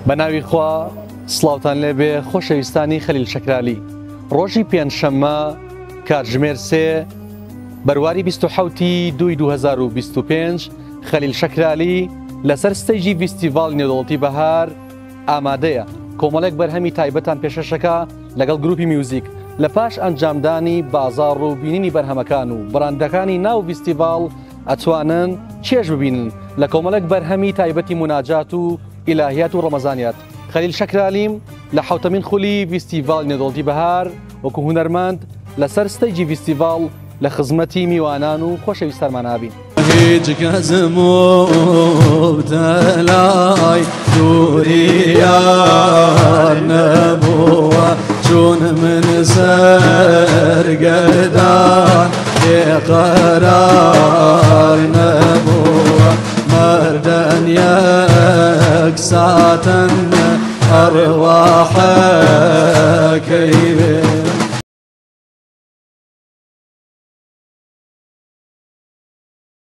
بەناوی خوا سڵاوتان لێبێ خۆشەویستانی خەلیل شەکرالی. ڕۆژی پێنجشەممە کاتژمێر 3 بەرواری 27 دوای 2025 خەلیل شەکرالی لەسەر ستەیجی فیستیڤاڵی نێودەوڵەتی بەهار ئامادەیە کۆمەڵێک بەرهەمی تایبەتان پێشەشەکە لەگەڵ گروپی میوزیک لە پاش ئەنجامدانی بازاڕ و بینینی بەرهەمەکان و بڕاندەکانی ناو فیستیڤاڵ ئەتوانن چێژ ببینن لە کۆمەڵێک بەرهەمی تایبەتی مناجات و ئیلاهیات و ڕەمەزانیات. خەلیل شەکرالیم لە حوتەمین خولی فیستیڤاڵی نێودەوڵەتی بەهار وەکو هونەرمەند لەسەر ستەیجی فیستیڤاڵ لە خزمەتی میوانان و خۆشەویستانمان هابین. هیچ کەسم مبتەلای دووری یار نەبووە چون من سەرگەردان بێقەرار نەبووە مەردەن یەکساتەن ئەڕواحەکەی بێ